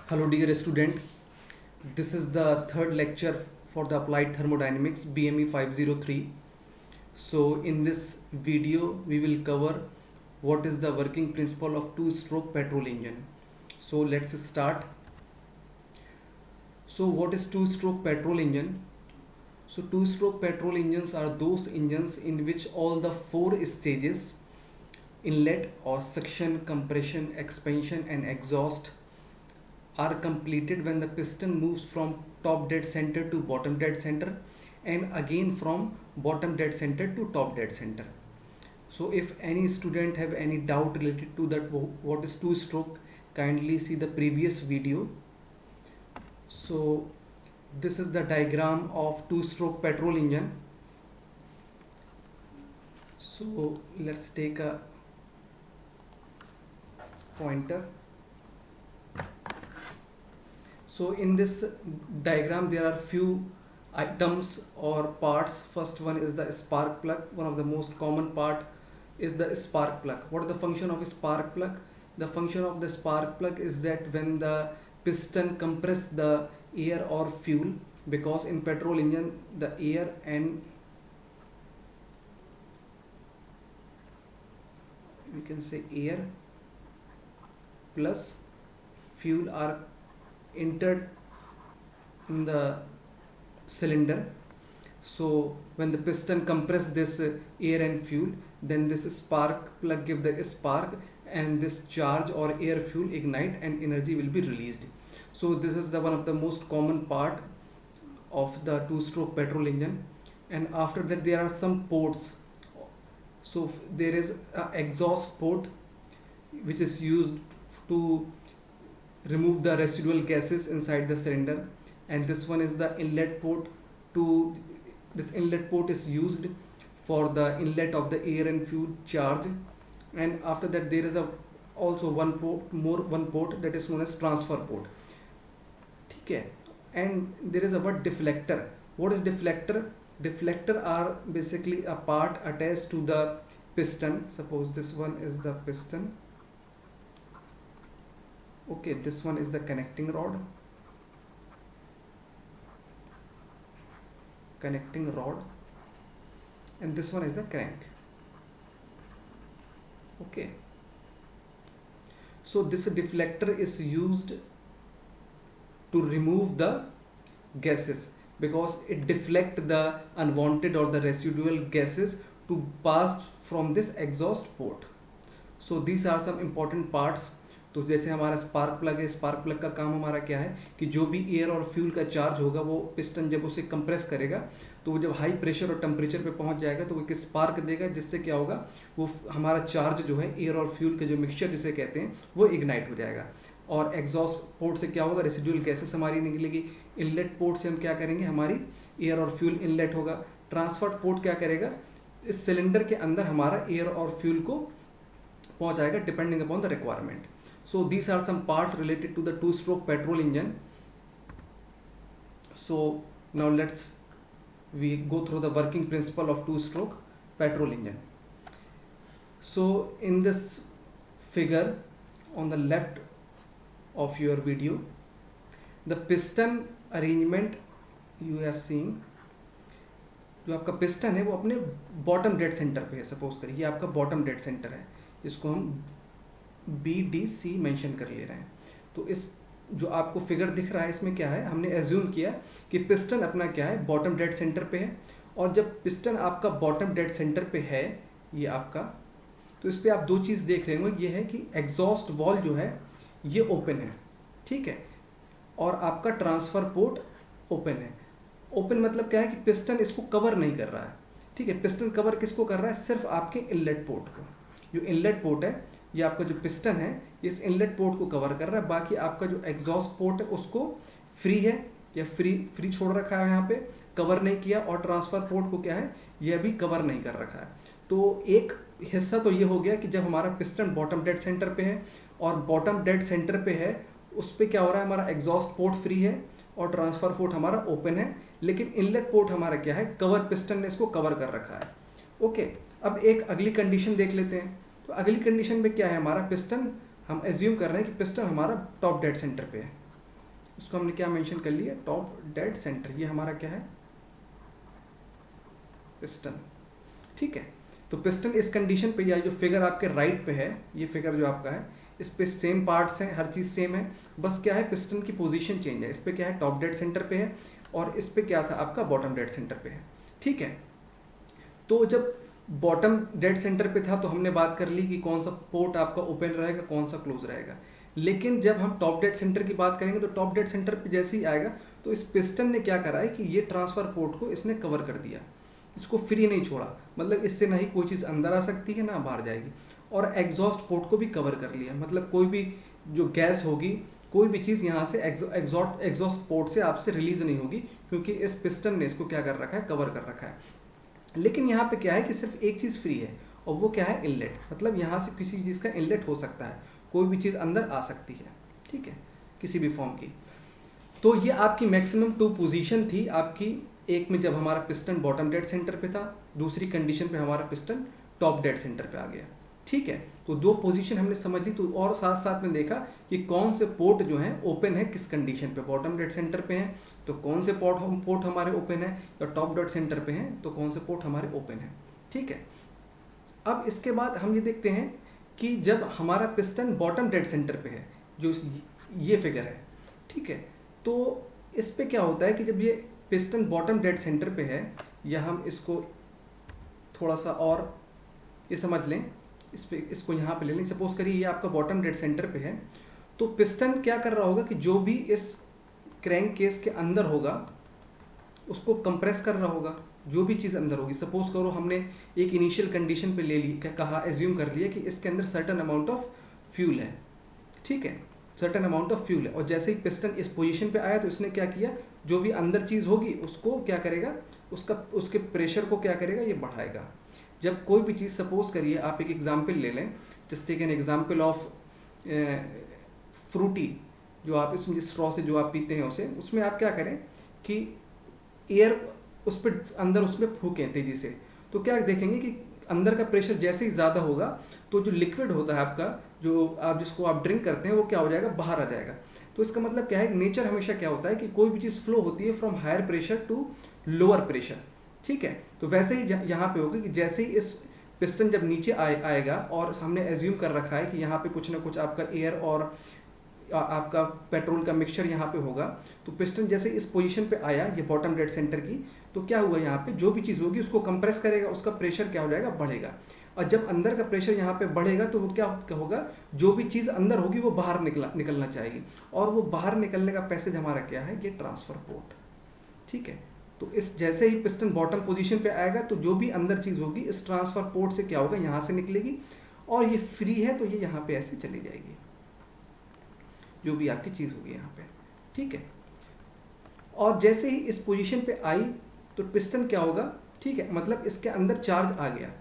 Hello dear student, this is the third lecture for the Applied Thermodynamics BME 503. So in this video we will cover what is the working principle of two-stroke petrol engine. So let's start. So what is two-stroke petrol engine? So two-stroke petrol engines are those engines in which all the four stages, inlet or suction, compression, expansion and exhaust, are completed when the piston moves from top dead center to bottom dead center and again from bottom dead center to top dead center. So if any student have any doubt related to that what is two stroke, kindly see the previous video. So this is the diagram of two stroke petrol engine. So let's take a pointer. So in this diagram there are few items or parts. First one is the spark plug. One of the most common part is the spark plug. What is the function of a spark plug? The function of the spark plug is that when the piston compress the air or fuel, because in petrol engine the air and we can say air plus fuel are entered in the cylinder. So when the piston compress this air and fuel, then this spark plug give the spark and this charge or air fuel ignite and energy will be released. So this is the one of the most common part of the two-stroke petrol engine. And after that there are some ports. So there is a exhaust port which is used to remove the residual gases inside the cylinder, and this one is the inlet port. This inlet port is used for the inlet of the air and fuel charge. And after that there is also one port that is known as transfer port. Okay. And there is a word deflector. What is deflector? Deflector are basically a part attached to the piston. Suppose this one is the piston. Okay, this one is the connecting rod, and this one is the crank. Okay, so this deflector is used to remove the gases, because it deflect the unwanted or the residual gases to pass from this exhaust port. So these are some important parts. तो जैसे हमारा spark plug है, spark plug का काम हमारा क्या है कि जो भी एयर और फ्यूल का चार्ज होगा वो पिस्टन जब उसे कंप्रेस करेगा तो वो जब हाई प्रेशर और टेम्परेचर पे पहुंच जाएगा तो वो एक स्पार्क देगा, जिससे क्या होगा वो हमारा चार्ज जो है एयर और फ्यूल के जो मिक्सचर जिसे कहते हैं वो इग्नाइट हो जाएगा। और एग्जॉस्ट पोर्ट से क्या होगा, रेसिडुअल गैसेस हमारी निकलेगी। इनलेट पोर्ट से हम क्या करेंगे, हमारी एयर और फ्यूल इनलेट होगा। ट्रांसफर पोर्ट क्या करेगा, इस सिलेंडर के अंदर हमारा एयर और फ्यूल को पहुँचाएगा depending upon the requirement. So these are some parts related to the two-stroke petrol engine. So now we go through the working principle of two-stroke petrol engine. So in this figure on the left of your video, the piston arrangement you are seeing, जो आपका piston है वो अपने bottom dead centre पे है. Suppose करिए ये आपका बॉटम डेड सेंटर है, इसको हम BDC मेंशन कर ले रहे हैं. तो इस जो आपको फिगर दिख रहा है इसमें क्या है, हमने एज्यूम किया कि पिस्टन अपना क्या है, बॉटम डेड सेंटर पे है. और जब पिस्टन आपका बॉटम डेड सेंटर पे है ये आपका, तो इस पर आप दो चीज़ देख रहे होंगे. ये है कि एग्जॉस्ट वॉल्व जो है ये ओपन है, ठीक है, और आपका ट्रांसफर पोर्ट ओपन है. ओपन मतलब क्या है कि पिस्टन इसको कवर नहीं कर रहा है, ठीक है. पिस्टन कवर किसको कर रहा है, सिर्फ आपके इनलेट पोर्ट को. जो इनलेट पोर्ट है ये आपका जो पिस्टन है इस इनलेट पोर्ट को कवर कर रहा है. बाकी आपका जो एग्जॉस्ट पोर्ट है उसको फ्री है या फ्री छोड़ रखा है, यहाँ पे कवर नहीं किया. और ट्रांसफर पोर्ट को क्या है, ये अभी कवर नहीं कर रखा है. तो एक हिस्सा तो ये हो गया कि जब हमारा पिस्टन बॉटम डेड सेंटर पे है और बॉटम डेड सेंटर पे है उस पर क्या हो रहा है, हमारा एग्जॉस्ट पोर्ट फ्री है और ट्रांसफर पोर्ट हमारा ओपन है. लेकिन इनलेट पोर्ट हमारा क्या है, कवर, पिस्टन ने इसको कवर कर रखा है. ओके, अब एक अगली कंडीशन देख लेते हैं. तो अगली कंडीशन में क्या है, हमारा पिस्टन, हम एज्यूम कर रहे हैं कि पिस्टन हमारा टॉप डेड सेंटर पे है, इसको हमने क्या मेंशन कर लिया, टॉप डेड सेंटर, ये हमारा क्या है, पिस्टन। ठीक है, तो पिस्टन इस कंडीशन पे, या जो फिगर आपके राइट पे है, ये फिगर जो आपका है, इस पे सेम पार्ट्स हैं, हर चीज़ सेम है, बस क्या है पिस्टन की पोजीशन चेंज है। इस पे क्या है, टॉप डेड सेंटर पे है, और इस पे क्या था आपका, बॉटम डेड सेंटर पे है। ठीक है, तो जब बॉटम डेड सेंटर पे था तो हमने बात कर ली कि कौन सा पोर्ट आपका ओपन रहेगा, कौन सा क्लोज रहेगा। लेकिन जब हम टॉप डेड सेंटर की बात करेंगे तो टॉप डेड सेंटर पे जैसे ही आएगा तो इस पिस्टन ने क्या करा है कि ये ट्रांसफर पोर्ट को इसने कवर कर दिया, इसको फ्री नहीं छोड़ा, मतलब इससे ना ही कोई चीज़ अंदर आ सकती है ना बाहर जाएगी। और एग्जॉस्ट पोर्ट को भी कवर कर लिया, मतलब कोई भी जो गैस होगी, कोई भी चीज़ यहाँ से एग्जॉस्ट पोर्ट से आपसे रिलीज नहीं होगी, क्योंकि इस पिस्टन ने इसको क्या कर रखा है, कवर कर रखा है। लेकिन यहाँ पे क्या है कि सिर्फ एक चीज़ फ्री है, और वो क्या है, इनलेट, मतलब यहाँ से किसी चीज़ का इनलेट हो सकता है, कोई भी चीज़ अंदर आ सकती है। ठीक है, किसी भी फॉर्म की। तो ये आपकी मैक्सिमम 2 पोजीशन थी आपकी, एक में जब हमारा पिस्टन बॉटम डेड सेंटर पे था, दूसरी कंडीशन पे हमारा पिस्टन टॉप डेड सेंटर पे आ गया। ठीक है, तो 2 पोजीशन हमने समझ ली। तो और साथ साथ में देखा कि कौन से पोर्ट जो है ओपन है किस कंडीशन पे, बॉटम डेड सेंटर पे हैं तो कौन से पोर्ट हमारे ओपन है, या टॉप डेड सेंटर पे हैं तो कौन से पोर्ट हमारे ओपन है। ठीक है, अब इसके बाद हम ये देखते हैं कि जब हमारा पिस्टन बॉटम डेड सेंटर पे है, जो ये फिगर है, ठीक है, तो इस पे क्या होता है कि जब ये पिस्टन बॉटम डेड सेंटर पे है, या हम इसको थोड़ा सा और ये समझ लें, इसको यहाँ पे ले लें, सपोज करिए ये आपका बॉटम डेड सेंटर पे है, तो पिस्टन क्या कर रहा होगा कि जो भी इस क्रैंक केस के अंदर होगा उसको कंप्रेस कर रहा होगा, जो भी चीज़ अंदर होगी। सपोज करो हमने एक इनिशियल कंडीशन पे ले ली, कहा एज्यूम कर लिया कि इसके अंदर सर्टेन अमाउंट ऑफ फ्यूल है। ठीक है, सर्टेन अमाउंट ऑफ फ्यूल है, और जैसे ही पिस्टन इस पोजीशन पे आया तो इसने क्या किया, जो भी अंदर चीज़ होगी उसको क्या करेगा, उसके प्रेशर को क्या करेगा, ये बढ़ाएगा। जब कोई भी चीज़, सपोज करिए आप एक एग्जाम्पल ले लें, just take an example of Frooti, जो आप इसमें स्ट्रॉ से जो आप पीते हैं उसे, उसमें आप क्या करें कि एयर उस पर अंदर उसमें फूकें तेज़ी से, तो क्या देखेंगे कि अंदर का प्रेशर जैसे ही ज़्यादा होगा तो जो लिक्विड होता है आपका, जो आप जिसको आप ड्रिंक करते हैं, वो क्या हो जाएगा, बाहर आ जाएगा। तो इसका मतलब क्या है, नेचर हमेशा क्या होता है कि कोई भी चीज़ फ्लो होती है from higher pressure to lower pressure. ठीक है, तो वैसे ही यहाँ पे होगा कि जैसे ही इस पिस्टन जब नीचे आएगा, और हमने एज्यूम कर रखा है कि यहाँ पे कुछ ना कुछ आपका एयर और आपका पेट्रोल का मिक्सचर यहाँ पे होगा, तो पिस्टन जैसे इस पोजीशन पे आया, ये बॉटम डेड सेंटर की, तो क्या हुआ, यहाँ पे जो भी चीज़ होगी उसको कंप्रेस करेगा, उसका प्रेशर क्या हो जाएगा, बढ़ेगा। और जब अंदर का प्रेशर यहाँ पे बढ़ेगा तो वो क्या होगा, जो भी चीज़ अंदर होगी वो बाहर निकलना चाहेगी, और वो बाहर निकलने का पैसेज हमारा क्या है, ये ट्रांसफर पोर्ट। ठीक है, तो इस जैसे ही पिस्टन बॉटम पोजीशन पे आएगा तो जो भी अंदर चीज़ होगी इस ट्रांसफर पोर्ट से क्या होगा, यहाँ से निकलेगी, और ये फ्री है तो ये यहाँ पे ऐसे चली जाएगी, जो भी आपकी चीज़ होगी यहाँ पे। ठीक है, और जैसे ही इस पोजीशन पे आई तो पिस्टन क्या होगा, ठीक है, मतलब इसके अंदर चार्ज आ गया।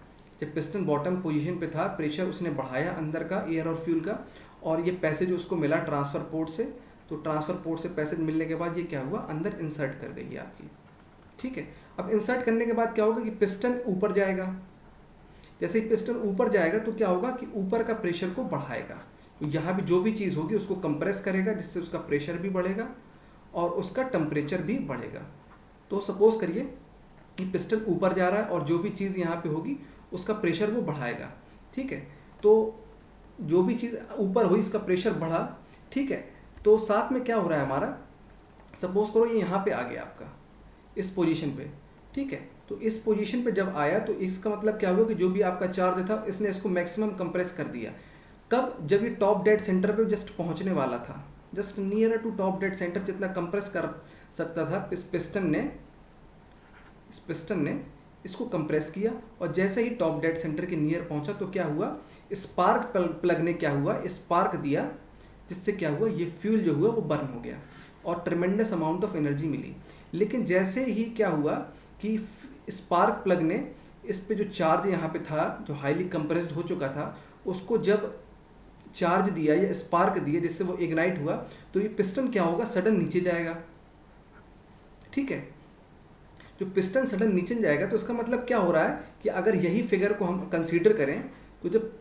जब पिस्टन बॉटम पोजीशन पे था, प्रेशर उसने बढ़ाया अंदर का एयर और फ्यूल का, और ये पैसेज उसको मिला ट्रांसफर पोर्ट से, तो ट्रांसफर पोर्ट से पैसेज मिलने के बाद ये क्या हुआ, अंदर इंसर्ट कर गई आपकी। ठीक है, अब इंसर्ट करने के बाद क्या होगा कि पिस्टन ऊपर जाएगा। जैसे ही पिस्टन ऊपर जाएगा तो क्या होगा कि ऊपर का प्रेशर को बढ़ाएगा, तो यहाँ भी जो भी चीज़ होगी उसको कंप्रेस करेगा, जिससे उसका प्रेशर भी बढ़ेगा और उसका टेम्परेचर भी बढ़ेगा। तो सपोज करिए कि पिस्टन ऊपर जा रहा है और जो भी चीज़ यहाँ पे होगी उसका प्रेशर वो बढ़ाएगा। ठीक है, तो जो भी चीज़ ऊपर हुई उसका प्रेशर बढ़ा। ठीक है, तो साथ में क्या हो रहा है हमारा, सपोज करो ये यहाँ पे आ गया आपका इस पोजीशन पे। ठीक है, तो इस पोजीशन पे जब आया तो इसका मतलब क्या हुआ कि जो भी आपका चार्ज था इसने इसको मैक्सिमम कंप्रेस कर दिया। कब, जब ये टॉप डेड सेंटर पे जस्ट पहुंचने वाला था, just near to top dead centre जितना कंप्रेस कर सकता था, इस पिस्टन ने इसको कंप्रेस किया, और जैसे ही टॉप डेड सेंटर के नियर पहुंचा तो क्या हुआ, स्पार्क प्लग ने क्या हुआ, स्पार्क दिया, जिससे क्या हुआ, ये फ्यूल जो हुआ वो बर्न हो गया और ट्रेमेंडस अमाउंट ऑफ एनर्जी मिली। लेकिन जैसे ही क्या हुआ कि स्पार्क प्लग ने इस पे जो चार्ज यहाँ पे था, जो हाईली कंप्रेस्ड हो चुका था, उसको जब चार्ज दिया या स्पार्क दिया जिससे वो इग्नाइट हुआ, तो ये पिस्टन क्या होगा, सडन नीचे जाएगा। ठीक है, जो पिस्टन सडन नीचे जाएगा तो इसका मतलब क्या हो रहा है कि अगर यही फिगर को हम कंसीडर करें तो जब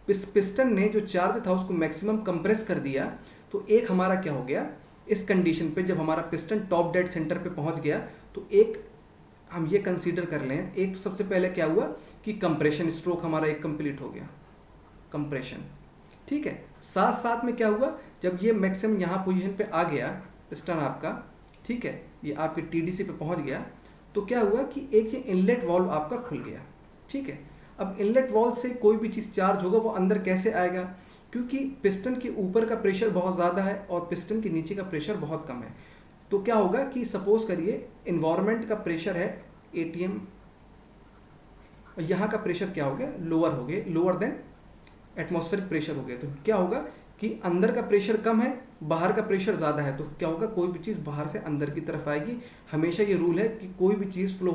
पिस्टन ने जो चार्ज था उसको मैक्सिमम कंप्रेस कर दिया, तो एक हमारा क्या हो गया, इस कंडीशन पे जब हमारा पिस्टन टॉप डेड सेंटर पे पहुंच गया तो एक हम ये कंसीडर कर लें, एक सबसे पहले क्या हुआ कि कंप्रेशन स्ट्रोक हमारा एक कंप्लीट हो गया, कंप्रेशन, ठीक है। साथ साथ में क्या हुआ, जब ये मैक्सिमम यहाँ पोजीशन पे आ गया पिस्टन आपका, ठीक है, ये आपके टीडीसी पे पहुंच गया, तो क्या हुआ कि एक ये इनलेट वाल्व आपका खुल गया, ठीक है। अब इनलेट वाल्व से कोई भी चीज़ चार्ज होगा वो अंदर कैसे आएगा, क्योंकि पिस्टन के ऊपर का प्रेशर बहुत ज़्यादा है और पिस्टन के नीचे का प्रेशर बहुत कम है। तो क्या होगा कि सपोज करिए इन्वायरमेंट का प्रेशर है एटीएम, यहाँ का प्रेशर क्या हो गया, लोअर हो गया, लोअर देन एटमॉस्फेरिक प्रेशर हो गया। तो क्या होगा कि अंदर का प्रेशर कम है, बाहर का प्रेशर ज़्यादा है, तो क्या होगा, कोई भी चीज़ बाहर से अंदर की तरफ आएगी। हमेशा ये रूल है कि कोई भी चीज़ फ्लो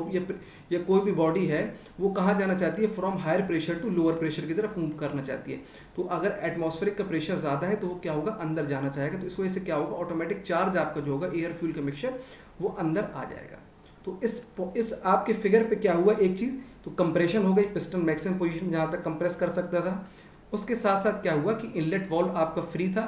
या कोई भी बॉडी है वो कहाँ जाना चाहती है, from higher pressure to lower pressure की तरफ मूव करना चाहती है। तो अगर एटमॉस्फेरिक का प्रेशर ज़्यादा है तो वो क्या होगा, अंदर जाना चाहेगा। तो इस वजह से क्या होगा, ऑटोमेटिक चार्ज आपका जो होगा एयर फ्यूल का मिक्सचर वो अंदर आ जाएगा। तो इस आपके फिगर पे क्या हुआ, एक चीज़ तो कंप्रेशन हो गई, पिस्टन मैक्सिमम पोजीशन जहाँ तक कंप्रेस कर सकता था। उसके साथ साथ क्या हुआ कि इनलेट वाल्व आपका फ्री था,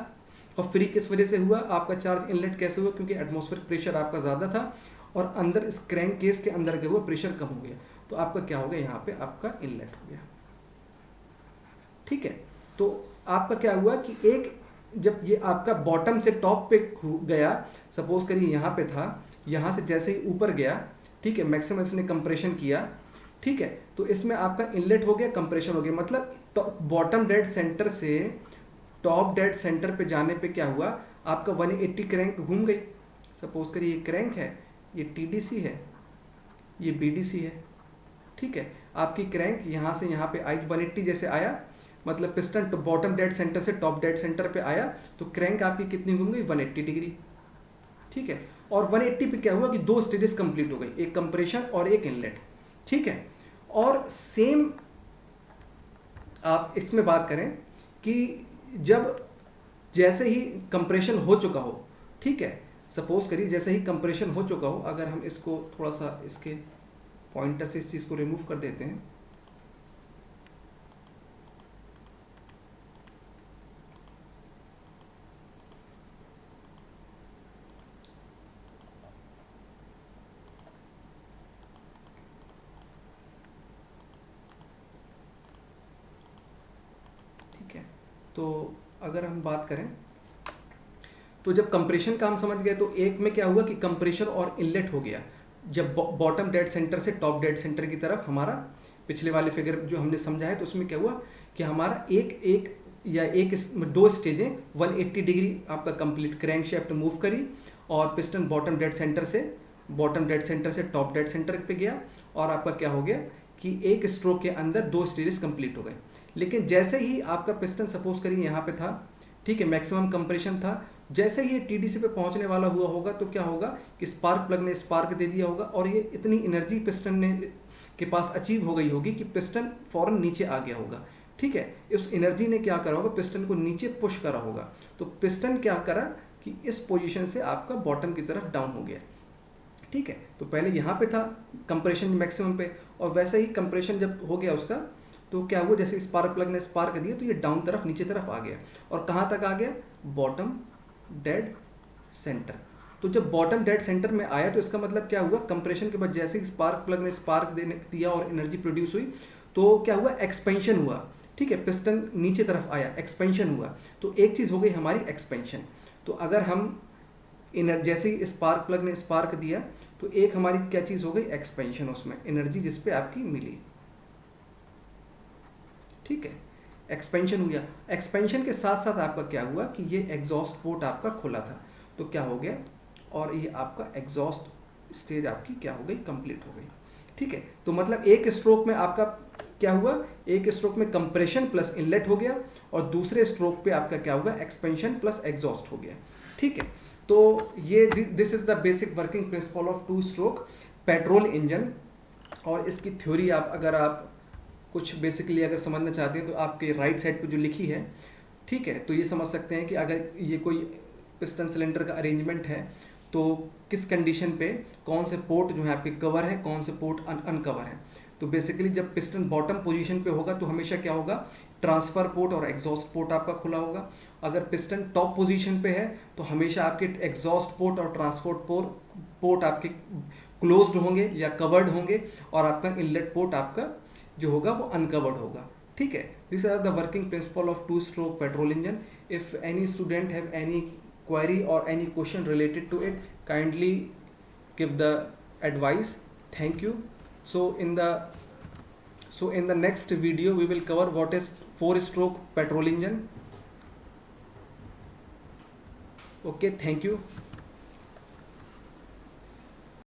और फ्री किस वजह से हुआ, आपका चार्ज इनलेट कैसे हुआ, क्योंकि एटमॉस्फेरिक प्रेशर आपका ज़्यादा था और अंदर इस क्रैंक केस के अंदर क्या हुआ, प्रेशर कम हो गया, तो आपका क्या हो गया, यहाँ पे आपका इनलेट हो गया, ठीक है। तो आपका क्या हुआ कि एक जब ये आपका बॉटम से टॉप पे गया, सपोज करिए यहाँ पे था, यहाँ से जैसे ही ऊपर गया, ठीक है, मैक्सिमम इसने कंप्रेशन किया, ठीक है, तो इसमें आपका इनलेट हो गया, कंप्रेशन हो गया, मतलब बॉटम डेड सेंटर से टॉप डेड सेंटर पे जाने पे क्या हुआ, आपका 180 क्रैंक घूम गई। सपोज करिए ये क्रैंक है, ये टीडीसी है, ये बीडीसी है, ठीक है। आपकी क्रैंक यहाँ से यहाँ पे आई, 180 जैसे आया, मतलब पिस्टन बॉटम डेड सेंटर से टॉप डेड सेंटर पे आया, तो क्रैंक आपकी कितनी घूम गई, 180 डिग्री, ठीक है। और 180 पे क्या हुआ कि दो स्टेजेस कंप्लीट हो गई, एक कंप्रेशन और एक इनलेट, ठीक है। और सेम आप इसमें बात करें कि जब जैसे ही कंप्रेशन हो चुका हो, ठीक है, सपोज करिए जैसे ही कंप्रेशन हो चुका हो, अगर हम इसको थोड़ा सा इसके पॉइंटर से इस चीज़ को रिमूव कर देते हैं, ठीक है। तो अगर हम बात करें तो जब कंप्रेशन का हम समझ गए, तो एक में क्या हुआ कि कंप्रेशन और इनलेट हो गया, जब बॉटम डेड सेंटर से टॉप डेड सेंटर की तरफ हमारा पिछले वाले फिगर जो हमने समझा है, तो उसमें क्या हुआ कि हमारा दो स्टेजें 180 डिग्री आपका कंप्लीट क्रैंक शेफ्ट मूव करी, और पिस्टन बॉटम डेड सेंटर से टॉप डेड सेंटर पे गया, और आपका क्या हो गया कि एक स्ट्रोक के अंदर दो स्टेजेस कंप्लीट हो गए। लेकिन जैसे ही आपका पिस्टन सपोज करिए यहाँ पे था, ठीक है, मैक्सिमम कंप्रेशन था, जैसे ही ये टीडीसी पे पहुंचने वाला हुआ होगा, तो क्या होगा कि स्पार्क प्लग ने स्पार्क दे दिया होगा, और ये इतनी एनर्जी पिस्टन ने के पास अचीव हो गई होगी कि पिस्टन फौरन नीचे आ गया होगा, ठीक है। इस एनर्जी ने क्या करा होगा, पिस्टन को नीचे पुश करा होगा, तो पिस्टन क्या करा कि इस पोजीशन से आपका बॉटम की तरफ डाउन हो गया, ठीक है। तो पहले यहाँ पे था कंप्रेशन मैक्सिमम पे, और वैसे ही कंप्रेशन जब हो गया उसका, तो क्या हुआ, जैसे स्पार्क प्लग ने स्पार्क दिया, तो ये डाउन तरफ नीचे तरफ आ गया, और कहाँ तक आ गया, बॉटम डेड सेंटर। तो जब बॉटम डेड सेंटर में आया, तो इसका मतलब क्या हुआ, कंप्रेशन के बाद जैसे ही स्पार्क प्लग ने स्पार्क दिया और एनर्जी प्रोड्यूस हुई, तो क्या हुआ, एक्सपेंशन हुआ, ठीक है, पिस्टन नीचे तरफ आया, एक्सपेंशन हुआ। तो एक चीज़ हो गई हमारी एक्सपेंशन। तो अगर हम जैसे ही स्पार्क प्लग ने स्पार्क दिया, तो एक हमारी क्या चीज़ हो गई, एक्सपेंशन, उसमें एनर्जी जिस पे आपकी मिली, ठीक है, एक्सपेंशन हुआ। एक्सपेंशन के साथ साथ आपका क्या हुआ कि ये एग्जॉस्ट पोर्ट आपका खुला था, तो क्या हो गया, और ये आपका एग्जॉस्ट स्टेज आपकी क्या हो गई, कंप्लीट हो गई, ठीक है। तो मतलब एक स्ट्रोक में आपका क्या हुआ, एक स्ट्रोक में कंप्रेशन प्लस इनलेट हो गया, और दूसरे स्ट्रोक पे आपका क्या होगा, एक्सपेंशन प्लस एग्जॉस्ट हो गया, ठीक है। तो ये this is the basic working principle of two stroke petrol engine. और इसकी थ्योरी आप अगर आप कुछ बेसिकली अगर समझना चाहते हैं, तो आपके राइट साइड पे जो लिखी है, ठीक है, तो ये समझ सकते हैं कि अगर ये कोई पिस्टन सिलेंडर का अरेंजमेंट है, तो किस कंडीशन पे कौन से पोर्ट जो है आपके कवर है, कौन से पोर्ट अनकवर है। तो बेसिकली जब पिस्टन बॉटम पोजीशन पे होगा, तो हमेशा क्या होगा, ट्रांसफर पोर्ट और एग्जॉस्ट पोर्ट आपका खुला होगा, अगर पिस्टन टॉप पोजीशन पे है तो हमेशा आपके एग्जॉस्ट पोर्ट और ट्रांसपोर्ट पोर्ट आपके क्लोज्ड होंगे या कवर्ड होंगे, और आपका इनलेट पोर्ट आपका जो होगा वो अनकवर्ड होगा। ठीक है, this are the working principle of two stroke petrol engine. If any student have any query or any question related to it, kindly give the advice. Thank you. So in the next video we will cover what is 4-stroke petrol engine. Okay, thank you.